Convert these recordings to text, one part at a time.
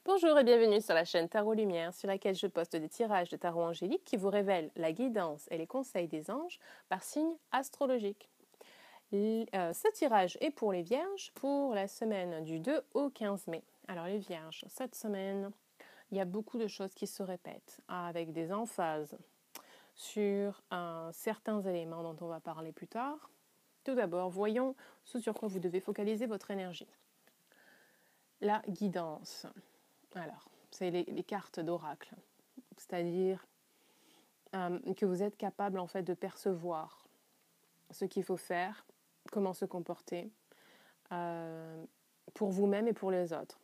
Bonjour et bienvenue sur la chaîne Tarot Lumière sur laquelle je poste des tirages de tarot angélique qui vous révèlent la guidance et les conseils des anges par signe astrologique. Ce tirage est pour les vierges pour la semaine du 2 au 15 mai. Alors les vierges, cette semaine, il y a beaucoup de choses qui se répètent avec des emphases sur certains éléments dont on va parler plus tard. Tout d'abord, voyons ce sur quoi vous devez focaliser votre énergie. La guidance. Alors, c'est les cartes d'oracle, c'est-à-dire que vous êtes capable en fait de percevoir ce qu'il faut faire, comment se comporter pour vous-même et pour les autres.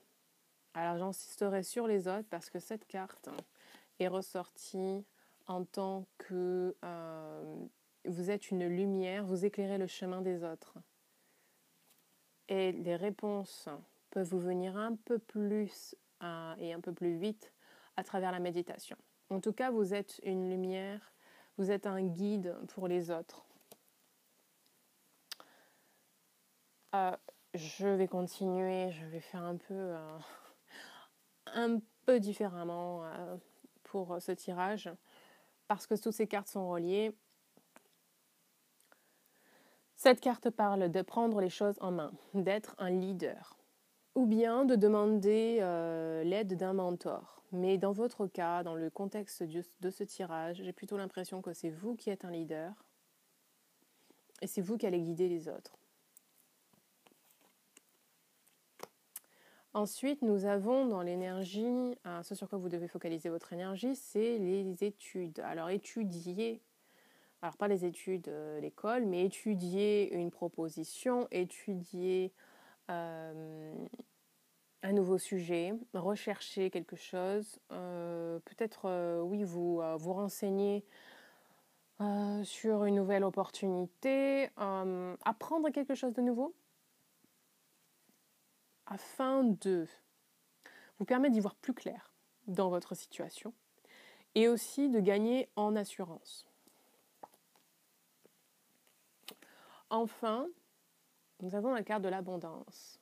Alors j'insisterai sur les autres parce que cette carte est ressortie en tant que vous êtes une lumière, vous éclairez le chemin des autres. Et les réponses peuvent vous venir un peu plus et un peu plus vite à travers la méditation. En tout cas, vous êtes une lumière, vous êtes un guide pour les autres. Je vais continuer, je vais faire un peu différemment pour ce tirage, parce que toutes ces cartes sont reliées. Cette carte parle de prendre les choses en main, d'être un leader, ou bien de demander l'aide d'un mentor. Mais dans votre cas, dans le contexte de ce tirage, j'ai plutôt l'impression que c'est vous qui êtes un leader et c'est vous qui allez guider les autres. Ensuite, nous avons dans l'énergie, ce sur quoi vous devez focaliser votre énergie, c'est les études. Alors étudier, alors pas les études, l'école, mais étudier une proposition, étudier un nouveau sujet, rechercher quelque chose, peut-être oui vous renseigner sur une nouvelle opportunité, apprendre quelque chose de nouveau afin de vous permettre d'y voir plus clair dans votre situation et aussi de gagner en assurance. Enfin, nous avons la carte de l'abondance.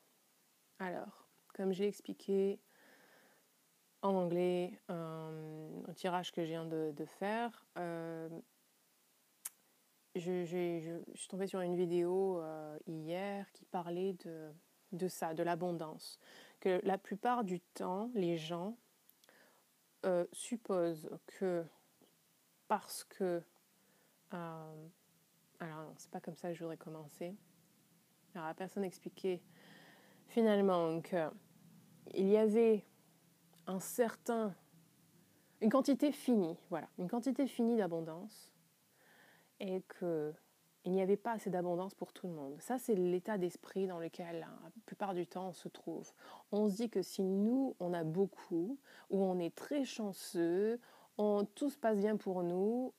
Alors, comme j'ai expliqué en anglais, un tirage que je viens de faire, je suis tombée sur une vidéo hier qui parlait de ça, de l'abondance. Que la plupart du temps, les gens supposent que parce que... alors non, c'est pas comme ça que je voudrais commencer. Alors la personne expliquait finalement qu'il y avait une quantité finie, voilà, une quantité finie d'abondance et qu'il n'y avait pas assez d'abondance pour tout le monde. Ça, c'est l'état d'esprit dans lequel la plupart du temps on se trouve. On se dit que si nous, on a beaucoup, ou on est très chanceux, tout se passe bien pour nous,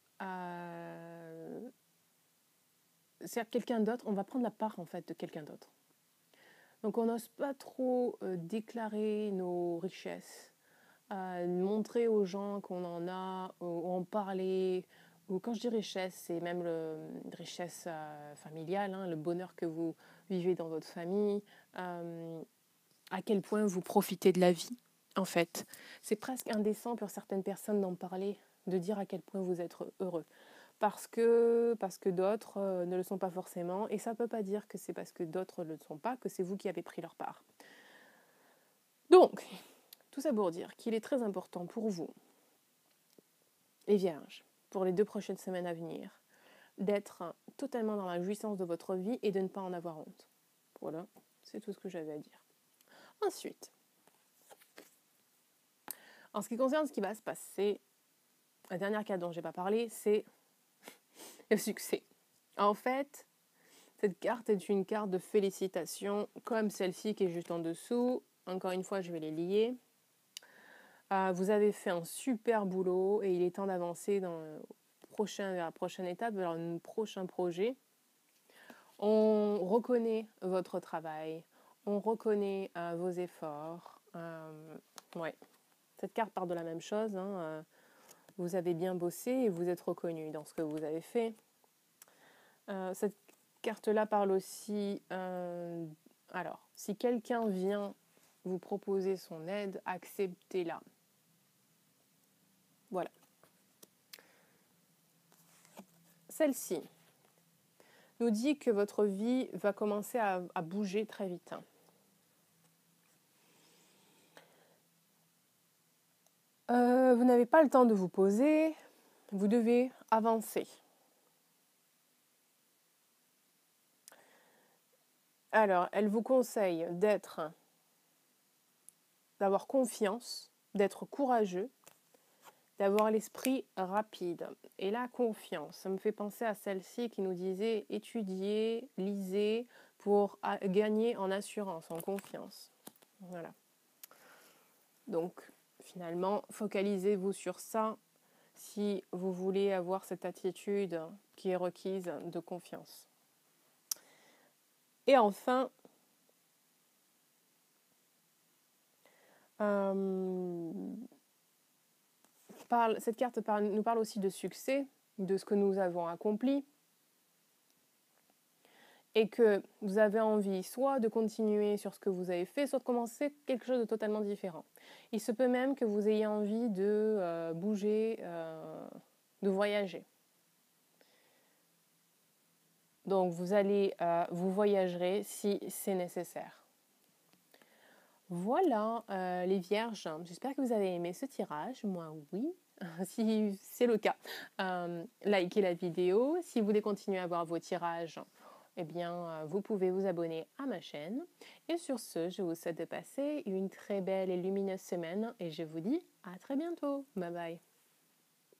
c'est quelqu'un d'autre, on va prendre la part en fait de quelqu'un d'autre. Donc on n'ose pas trop déclarer nos richesses, montrer aux gens qu'on en a, ou en parler. Ou quand je dis richesse, c'est même richesse familiale, le bonheur que vous vivez dans votre famille, à quel point vous profitez de la vie, en fait. C'est presque indécent pour certaines personnes d'en parler, de dire à quel point vous êtes heureux. Parce que d'autres ne le sont pas forcément, et ça ne peut pas dire que c'est parce que d'autres ne le sont pas, que c'est vous qui avez pris leur part. Donc, tout ça pour dire qu'il est très important pour vous, les vierges, pour les 2 prochaines semaines à venir, d'être totalement dans la jouissance de votre vie et de ne pas en avoir honte. Voilà, c'est tout ce que j'avais à dire. Ensuite, en ce qui concerne ce qui va se passer, la dernière carte dont je n'ai pas parlé, c'est le succès. En fait, cette carte est une carte de félicitations, comme celle-ci qui est juste en dessous. Encore une fois, je vais les lier. Vous avez fait un super boulot et il est temps d'avancer vers la prochaine étape, vers un prochain projet. On reconnaît votre travail, on reconnaît vos efforts. Ouais. Cette carte parle de la même chose. Vous avez bien bossé et vous êtes reconnu dans ce que vous avez fait. Cette carte-là parle aussi... alors, si quelqu'un vient vous proposer son aide, acceptez-la. Voilà. Celle-ci nous dit que votre vie va commencer à bouger très vite. Vous n'avez pas le temps de vous poser, vous devez avancer. Alors, elle vous conseille d'avoir confiance, d'être courageux, d'avoir l'esprit rapide. Et la confiance, ça me fait penser à celle-ci qui nous disait étudier, lisez pour gagner en assurance, en confiance. Voilà. Donc, finalement, focalisez-vous sur ça si vous voulez avoir cette attitude qui est requise de confiance. Et enfin, cette carte nous parle aussi de succès, de ce que nous avons accompli, et que vous avez envie soit de continuer sur ce que vous avez fait, soit de commencer quelque chose de totalement différent. Il se peut même que vous ayez envie de bouger, de voyager. Donc vous voyagerez si c'est nécessaire. Voilà les vierges, j'espère que vous avez aimé ce tirage, moi oui, si c'est le cas, likez la vidéo, si vous voulez continuer à voir vos tirages, eh bien vous pouvez vous abonner à ma chaîne, et sur ce, je vous souhaite de passer une très belle et lumineuse semaine, et je vous dis à très bientôt, bye bye.